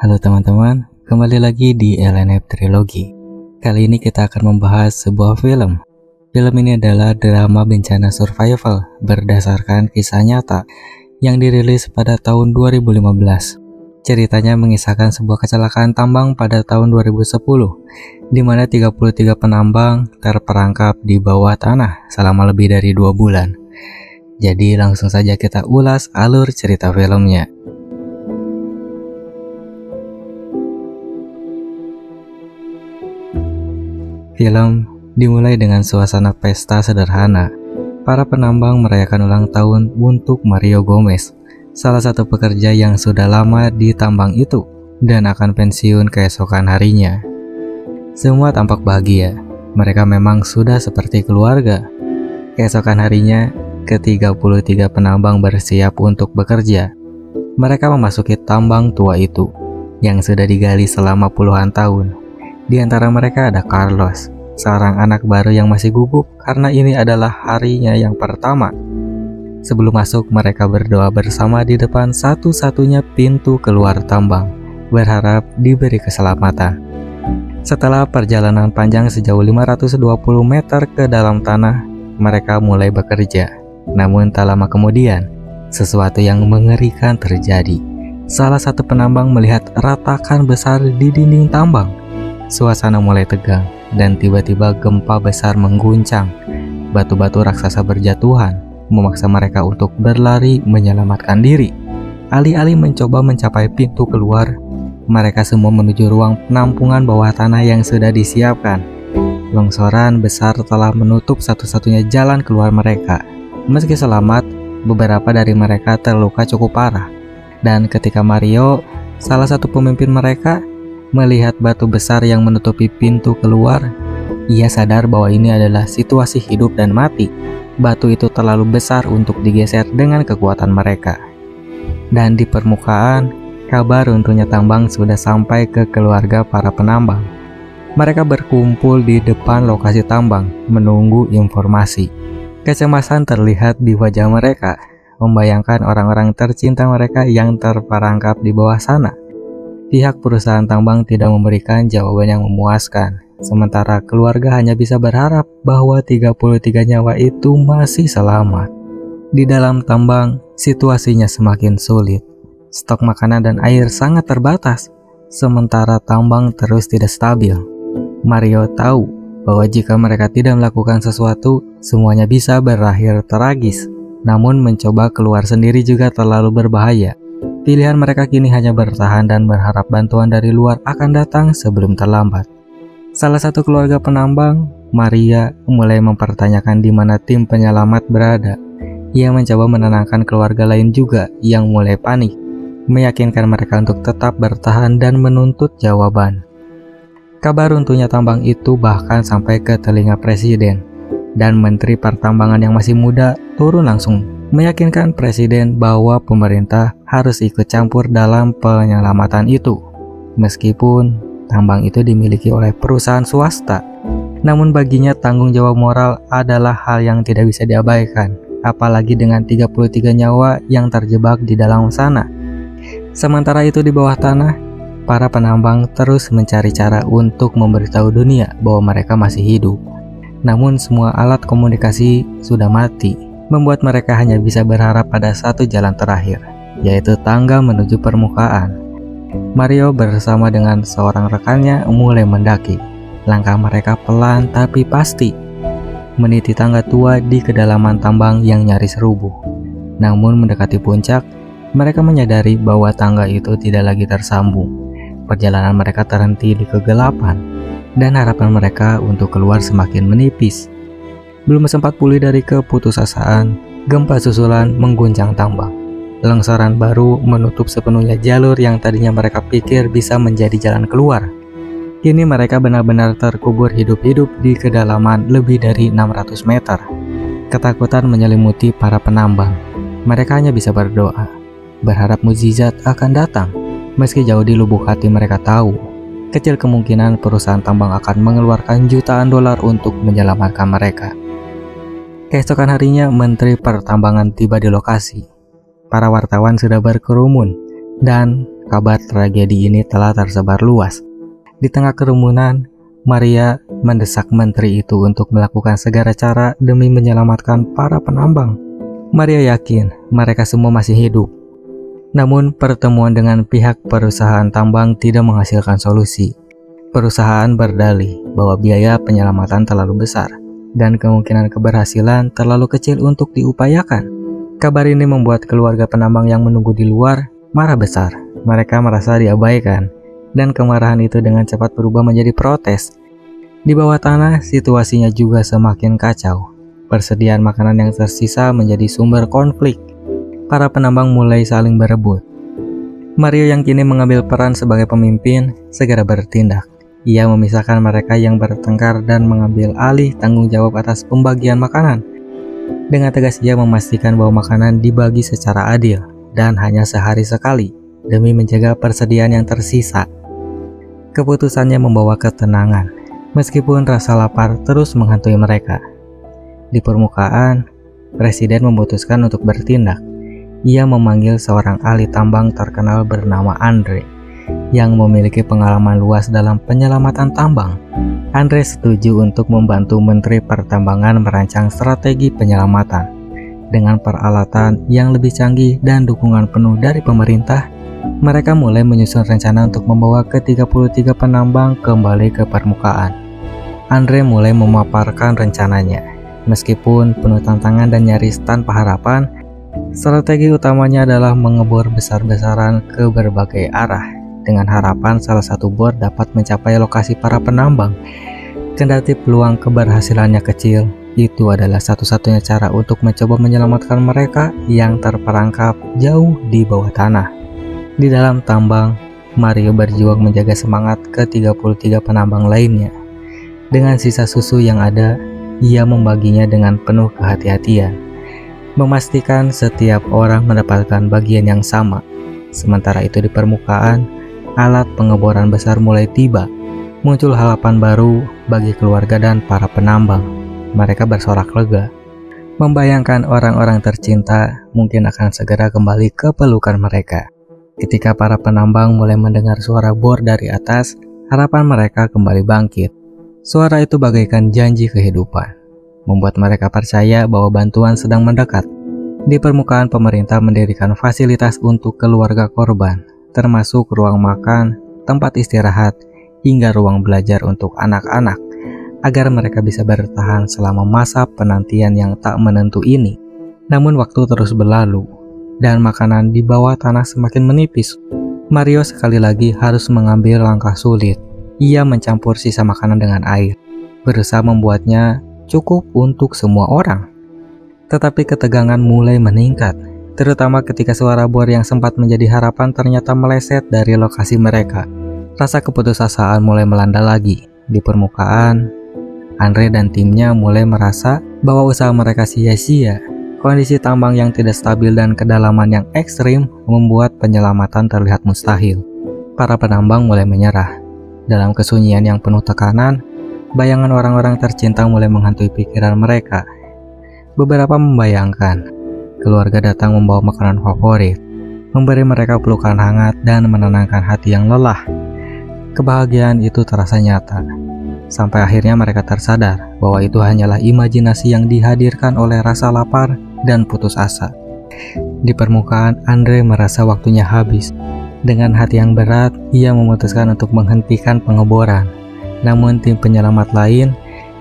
Halo teman-teman, kembali lagi di LNF Trilogy. Kali ini kita akan membahas sebuah film. Film ini adalah drama bencana survival berdasarkan kisah nyata yang dirilis pada tahun 2015. Ceritanya mengisahkan sebuah kecelakaan tambang pada tahun 2010, di mana 33 penambang terperangkap di bawah tanah selama lebih dari 2 bulan. Jadi langsung saja kita ulas alur cerita filmnya. Film dimulai dengan suasana pesta sederhana. Para penambang merayakan ulang tahun untuk Mario Gomez, salah satu pekerja yang sudah lama di tambang itu dan akan pensiun keesokan harinya. Semua tampak bahagia. Mereka memang sudah seperti keluarga. Keesokan harinya, ke-33 penambang bersiap untuk bekerja. Mereka memasuki tambang tua itu yang sudah digali selama puluhan tahun. Di antara mereka ada Carlos, seorang anak baru yang masih gugup karena ini adalah harinya yang pertama. Sebelum masuk, mereka berdoa bersama di depan satu-satunya pintu keluar tambang, berharap diberi keselamatan. Setelah perjalanan panjang sejauh 520 meter ke dalam tanah, mereka mulai bekerja. Namun tak lama kemudian, sesuatu yang mengerikan terjadi. Salah satu penambang melihat ratakan besar di dinding tambang. Suasana mulai tegang dan tiba-tiba gempa besar mengguncang. Batu-batu raksasa berjatuhan, memaksa mereka untuk berlari menyelamatkan diri. Alih-alih mencoba mencapai pintu keluar, mereka semua menuju ruang penampungan bawah tanah yang sudah disiapkan. Longsoran besar telah menutup satu-satunya jalan keluar mereka. Meski selamat, beberapa dari mereka terluka cukup parah. Dan ketika Mario, salah satu pemimpin mereka, melihat batu besar yang menutupi pintu keluar, ia sadar bahwa ini adalah situasi hidup dan mati. Batu itu terlalu besar untuk digeser dengan kekuatan mereka. Dan di permukaan, kabar runtuhnya tambang sudah sampai ke keluarga para penambang. Mereka berkumpul di depan lokasi tambang, menunggu informasi. Kecemasan terlihat di wajah mereka, membayangkan orang-orang tercinta mereka yang terperangkap di bawah sana. Pihak perusahaan tambang tidak memberikan jawaban yang memuaskan, sementara keluarga hanya bisa berharap bahwa 33 nyawa itu masih selamat. Di dalam tambang, situasinya semakin sulit. Stok makanan dan air sangat terbatas, sementara tambang terus tidak stabil. Mario tahu bahwa jika mereka tidak melakukan sesuatu, semuanya bisa berakhir tragis. Namun mencoba keluar sendiri juga terlalu berbahaya. Pilihan mereka kini hanya bertahan dan berharap bantuan dari luar akan datang sebelum terlambat. Salah satu keluarga penambang, Maria, mulai mempertanyakan di mana tim penyelamat berada. Ia mencoba menenangkan keluarga lain juga yang mulai panik, meyakinkan mereka untuk tetap bertahan dan menuntut jawaban. Kabar runtuhnya tambang itu bahkan sampai ke telinga presiden, dan menteri pertambangan yang masih muda turun langsung meyakinkan presiden bahwa pemerintah harus ikut campur dalam penyelamatan itu. Meskipun tambang itu dimiliki oleh perusahaan swasta, namun baginya tanggung jawab moral adalah hal yang tidak bisa diabaikan, apalagi dengan 33 nyawa yang terjebak di dalam sana. Sementara itu di bawah tanah, para penambang terus mencari cara untuk memberitahu dunia bahwa mereka masih hidup. Namun semua alat komunikasi sudah mati, membuat mereka hanya bisa berharap pada satu jalan terakhir, yaitu tangga menuju permukaan. Mario bersama dengan seorang rekannya mulai mendaki. Langkah mereka pelan tapi pasti, meniti tangga tua di kedalaman tambang yang nyaris rubuh. Namun mendekati puncak, mereka menyadari bahwa tangga itu tidak lagi tersambung. Perjalanan mereka terhenti di kegelapan, dan harapan mereka untuk keluar semakin menipis. Belum sempat pulih dari keputusasaan, gempa susulan mengguncang tambang. Longsoran baru menutup sepenuhnya jalur yang tadinya mereka pikir bisa menjadi jalan keluar. Kini mereka benar-benar terkubur hidup-hidup di kedalaman lebih dari 600 meter. Ketakutan menyelimuti para penambang. Mereka hanya bisa berdoa, berharap mukjizat akan datang. Meski jauh di lubuk hati mereka tahu, kecil kemungkinan perusahaan tambang akan mengeluarkan jutaan dolar untuk menyelamatkan mereka. Keesokan harinya, Menteri Pertambangan tiba di lokasi. Para wartawan sudah berkerumun, dan kabar tragedi ini telah tersebar luas. Di tengah kerumunan, Maria mendesak menteri itu untuk melakukan segala cara demi menyelamatkan para penambang. Maria yakin mereka semua masih hidup. Namun pertemuan dengan pihak perusahaan tambang tidak menghasilkan solusi. Perusahaan berdalih bahwa biaya penyelamatan terlalu besar dan kemungkinan keberhasilan terlalu kecil untuk diupayakan. Kabar ini membuat keluarga penambang yang menunggu di luar marah besar. Mereka merasa diabaikan, dan kemarahan itu dengan cepat berubah menjadi protes. Di bawah tanah, situasinya juga semakin kacau. Persediaan makanan yang tersisa menjadi sumber konflik. Para penambang mulai saling berebut. Mario yang kini mengambil peran sebagai pemimpin segera bertindak. Ia memisahkan mereka yang bertengkar dan mengambil alih tanggung jawab atas pembagian makanan. Dengan tegas ia memastikan bahwa makanan dibagi secara adil dan hanya sehari sekali demi menjaga persediaan yang tersisa. Keputusannya membawa ketenangan, meskipun rasa lapar terus menghantui mereka. Di permukaan, Presiden memutuskan untuk bertindak. Ia memanggil seorang ahli tambang terkenal bernama Andre, yang memiliki pengalaman luas dalam penyelamatan tambang. Andre setuju untuk membantu Menteri Pertambangan merancang strategi penyelamatan. Dengan peralatan yang lebih canggih dan dukungan penuh dari pemerintah, mereka mulai menyusun rencana untuk membawa ke-33 penambang kembali ke permukaan. Andre mulai memaparkan rencananya. Meskipun penuh tantangan dan nyaris tanpa harapan, strategi utamanya adalah mengebor besar-besaran ke berbagai arah, dengan harapan salah satu bor dapat mencapai lokasi para penambang. Kendati peluang keberhasilannya kecil, itu adalah satu-satunya cara untuk mencoba menyelamatkan mereka yang terperangkap jauh di bawah tanah. Di dalam tambang, Mario berjuang menjaga semangat ke-33 penambang lainnya. Dengan sisa susu yang ada, ia membaginya dengan penuh kehati-hatian, memastikan setiap orang mendapatkan bagian yang sama. Sementara itu di permukaan, alat pengeboran besar mulai tiba. Muncul harapan baru bagi keluarga dan para penambang. Mereka bersorak lega, membayangkan orang-orang tercinta mungkin akan segera kembali ke pelukan mereka. Ketika para penambang mulai mendengar suara bor dari atas, harapan mereka kembali bangkit. Suara itu bagaikan janji kehidupan, membuat mereka percaya bahwa bantuan sedang mendekat. Di permukaan, pemerintah mendirikan fasilitas untuk keluarga korban, termasuk ruang makan, tempat istirahat, hingga ruang belajar untuk anak-anak, agar mereka bisa bertahan selama masa penantian yang tak menentu ini. Namun waktu terus berlalu, dan makanan di bawah tanah semakin menipis. Mario sekali lagi harus mengambil langkah sulit. Ia mencampur sisa makanan dengan air, berusaha membuatnya cukup untuk semua orang. Tetapi ketegangan mulai meningkat, terutama ketika suara bor yang sempat menjadi harapan ternyata meleset dari lokasi mereka. Rasa keputusasaan mulai melanda lagi. Di permukaan, Andre dan timnya mulai merasa bahwa usaha mereka sia-sia. Kondisi tambang yang tidak stabil dan kedalaman yang ekstrim membuat penyelamatan terlihat mustahil. Para penambang mulai menyerah. Dalam kesunyian yang penuh tekanan, bayangan orang-orang tercinta mulai menghantui pikiran mereka. Beberapa membayangkan keluarga datang membawa makanan favorit, memberi mereka pelukan hangat dan menenangkan hati yang lelah. Kebahagiaan itu terasa nyata, sampai akhirnya mereka tersadar bahwa itu hanyalah imajinasi yang dihadirkan oleh rasa lapar dan putus asa. Di permukaan, Andre merasa waktunya habis. Dengan hati yang berat, ia memutuskan untuk menghentikan pengeboran. Namun tim penyelamat lain,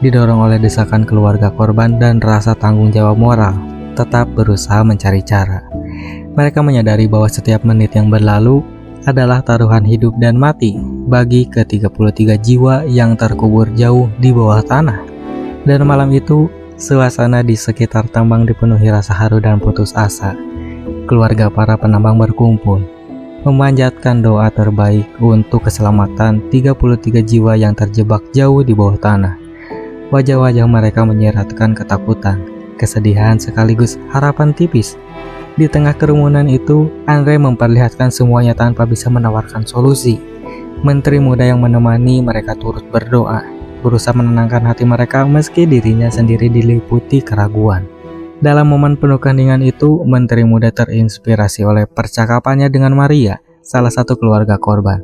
didorong oleh desakan keluarga korban dan rasa tanggung jawab moral, tetap berusaha mencari cara. Mereka menyadari bahwa setiap menit yang berlalu adalah taruhan hidup dan mati bagi ke-33 jiwa yang terkubur jauh di bawah tanah. Dan malam itu, suasana di sekitar tambang dipenuhi rasa haru dan putus asa. Keluarga para penambang berkumpul, memanjatkan doa terbaik untuk keselamatan 33 jiwa yang terjebak jauh di bawah tanah. Wajah-wajah mereka menyiratkan ketakutan, kesedihan sekaligus harapan tipis. Di tengah kerumunan itu, Andre memperlihatkan semuanya tanpa bisa menawarkan solusi. Menteri muda yang menemani mereka turut berdoa, berusaha menenangkan hati mereka meski dirinya sendiri diliputi keraguan. Dalam momen penuh keheningan itu, Menteri muda terinspirasi oleh percakapannya dengan Maria. salah satu keluarga korban.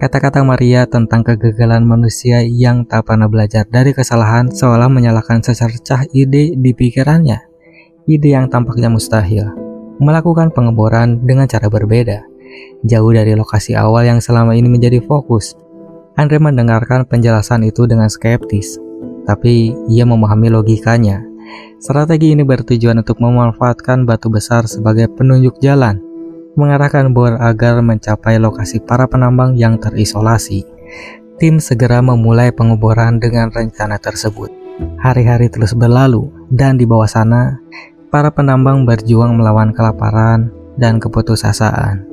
Kata-kata Maria tentang kegagalan manusia yang tak pernah belajar dari kesalahan seolah menyalakan secercah ide di pikirannya. Ide yang tampaknya mustahil. Melakukan pengeboran dengan cara berbeda, jauh dari lokasi awal yang selama ini menjadi fokus. Andre mendengarkan penjelasan itu dengan skeptis, tapi ia memahami logikanya. Strategi ini bertujuan untuk memanfaatkan batu besar sebagai penunjuk jalan, mengarahkan bor agar mencapai lokasi para penambang yang terisolasi. Tim segera memulai pengeboran dengan rencana tersebut. Hari-hari terus berlalu, dan di bawah sana, para penambang berjuang melawan kelaparan dan keputusasaan.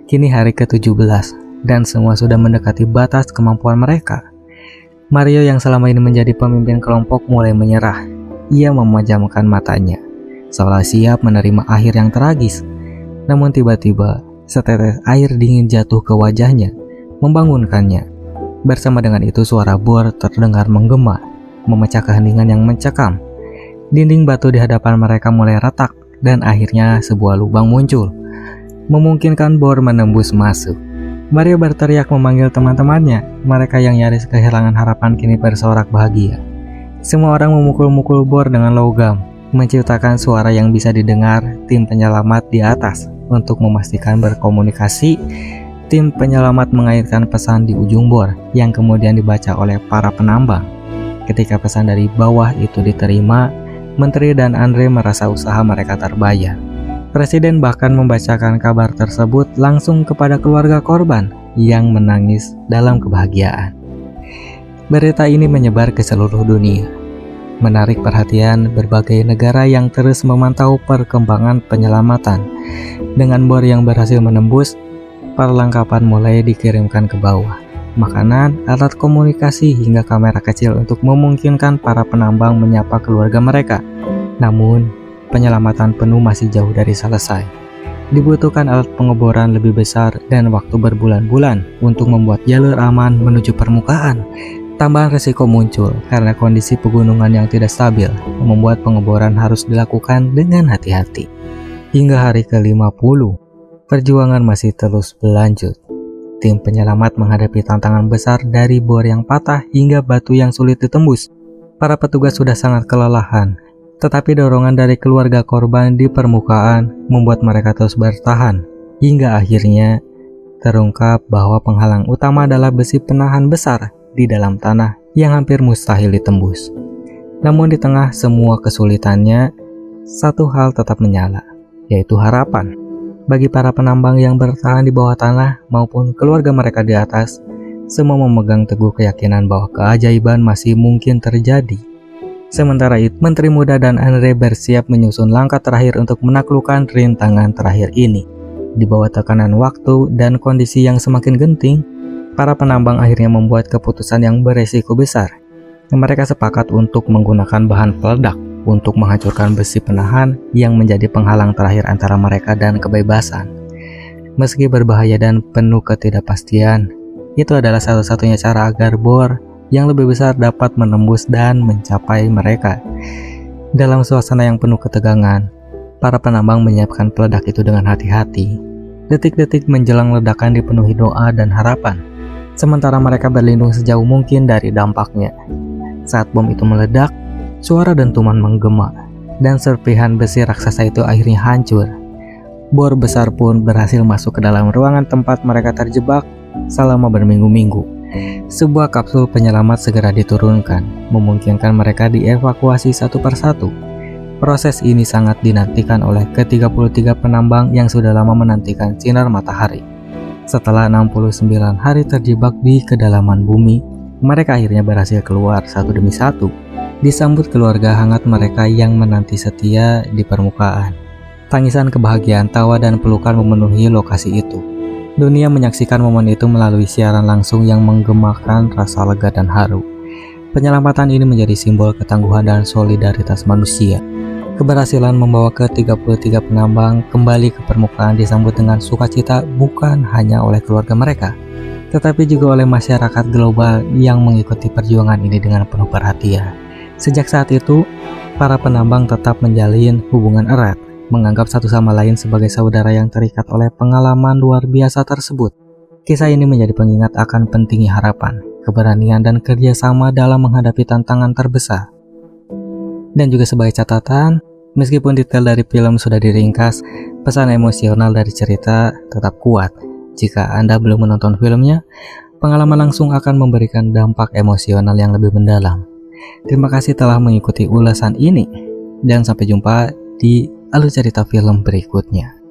Kini hari ke-17, dan semua sudah mendekati batas kemampuan mereka. Mario yang selama ini menjadi pemimpin kelompok mulai menyerah. Ia memejamkan matanya, seolah siap menerima akhir yang tragis. Namun tiba-tiba, setetes air dingin jatuh ke wajahnya, membangunkannya. Bersama dengan itu suara bor terdengar menggema, memecah keheningan yang mencekam. Dinding batu di hadapan mereka mulai retak, dan akhirnya sebuah lubang muncul, memungkinkan bor menembus masuk. Mario berteriak memanggil teman-temannya. Mereka yang nyaris kehilangan harapan kini bersorak bahagia. Semua orang memukul-mukul bor dengan logam, menciptakan suara yang bisa didengar tim penyelamat di atas. Untuk memastikan berkomunikasi, tim penyelamat mengaitkan pesan di ujung bor yang kemudian dibaca oleh para penambang. Ketika pesan dari bawah itu diterima, Menteri dan Andre merasa usaha mereka terbayar. Presiden bahkan membacakan kabar tersebut langsung kepada keluarga korban yang menangis dalam kebahagiaan. Berita ini menyebar ke seluruh dunia, menarik perhatian berbagai negara yang terus memantau perkembangan penyelamatan. Dengan bor yang berhasil menembus, perlengkapan mulai dikirimkan ke bawah. Makanan, alat komunikasi, hingga kamera kecil untuk memungkinkan para penambang menyapa keluarga mereka. Namun, penyelamatan penuh masih jauh dari selesai. Dibutuhkan alat pengeboran lebih besar dan waktu berbulan-bulan untuk membuat jalur aman menuju permukaan. Tambahan risiko muncul karena kondisi pegunungan yang tidak stabil, membuat pengeboran harus dilakukan dengan hati-hati. Hingga hari ke-50, perjuangan masih terus berlanjut. Tim penyelamat menghadapi tantangan besar dari bor yang patah hingga batu yang sulit ditembus. Para petugas sudah sangat kelelahan, tetapi dorongan dari keluarga korban di permukaan membuat mereka terus bertahan. Hingga akhirnya terungkap bahwa penghalang utama adalah besi penahan besar di dalam tanah yang hampir mustahil ditembus. Namun di tengah semua kesulitannya, satu hal tetap menyala, yaitu harapan. Bagi para penambang yang bertahan di bawah tanah maupun keluarga mereka di atas, semua memegang teguh keyakinan bahwa keajaiban masih mungkin terjadi. Sementara itu, Menteri Muda dan Andre bersiap menyusun langkah terakhir untuk menaklukkan rintangan terakhir ini. Di bawah tekanan waktu dan kondisi yang semakin genting, para penambang akhirnya membuat keputusan yang beresiko besar. Mereka sepakat untuk menggunakan bahan peledak untuk menghancurkan besi penahan yang menjadi penghalang terakhir antara mereka dan kebebasan. Meski berbahaya dan penuh ketidakpastian, itu adalah satu-satunya cara agar bor yang lebih besar dapat menembus dan mencapai mereka. Dalam suasana yang penuh ketegangan, para penambang menyiapkan peledak itu dengan hati-hati. Detik-detik menjelang ledakan dipenuhi doa dan harapan, sementara mereka berlindung sejauh mungkin dari dampaknya. Saat bom itu meledak, suara dentuman menggema, dan serpihan besi raksasa itu akhirnya hancur. Bor besar pun berhasil masuk ke dalam ruangan tempat mereka terjebak selama berminggu-minggu. Sebuah kapsul penyelamat segera diturunkan, memungkinkan mereka dievakuasi satu persatu. Proses ini sangat dinantikan oleh ke-33 penambang yang sudah lama menantikan sinar matahari. Setelah 69 hari terjebak di kedalaman bumi, mereka akhirnya berhasil keluar satu demi satu, disambut keluarga hangat mereka yang menanti setia di permukaan. Tangisan kebahagiaan, tawa dan pelukan memenuhi lokasi itu. Dunia menyaksikan momen itu melalui siaran langsung yang menggemakan rasa lega dan haru. Penyelamatan ini menjadi simbol ketangguhan dan solidaritas manusia. Keberhasilan membawa ke-33 penambang kembali ke permukaan disambut dengan sukacita bukan hanya oleh keluarga mereka, tetapi juga oleh masyarakat global yang mengikuti perjuangan ini dengan penuh perhatian. Sejak saat itu, para penambang tetap menjalin hubungan erat, menganggap satu sama lain sebagai saudara yang terikat oleh pengalaman luar biasa tersebut. Kisah ini menjadi pengingat akan pentingnya harapan, keberanian, dan kerjasama dalam menghadapi tantangan terbesar. Dan juga sebagai catatan, meskipun detail dari film sudah diringkas, pesan emosional dari cerita tetap kuat. Jika Anda belum menonton filmnya, pengalaman langsung akan memberikan dampak emosional yang lebih mendalam. Terima kasih telah mengikuti ulasan ini, dan sampai jumpa di alur cerita film berikutnya.